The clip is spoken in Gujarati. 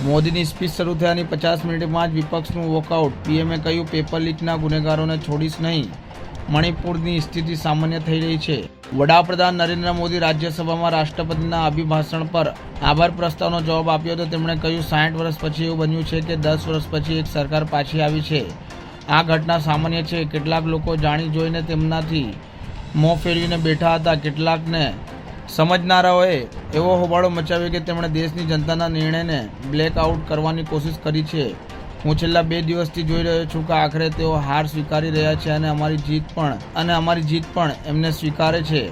મોદીની સ્પીચ શરૂ થયાની 50 મિનિટમાં જ વિપક્ષનું વોકઆઉટ। પીએમએ કહ્યું, પેપર લીકના ગુનેગારોને છોડીશ નહીં। મણિપુરની સ્થિતિ સામાન્ય થઈ રહી છે। વડાપ્રધાન નરેન્દ્ર મોદી રાજ્યસભામાં રાષ્ટ્રપતિના અભિભાષણ પર આભાર પ્રસ્તાવનો જવાબ આપ્યો હતો। તેમણે કહ્યું, 60 વર્ષ પછી એવું બન્યું છે કે 10 વર્ષ પછી એક સરકાર પાછી આવી છે। આ ઘટના સામાન્ય છે। કેટલાક લોકો જાણી જોઈને તેમનાથી મોં ફેરવીને બેઠા હતા। કેટલાકને સમજનારાઓએ એવો હોબાળો મચાવ્યો કે તેમણે દેશની જનતાના નિર્ણયને બ્લેકઆઉટ કરવાની કોશિશ કરી છે। હું છેલ્લા 2 દિવસથી જોઈ રહ્યો છું કે આખરે તેઓ હાર સ્વીકારી રહ્યા છે અને અમારી જીત પણ એમને સ્વીકારે છે।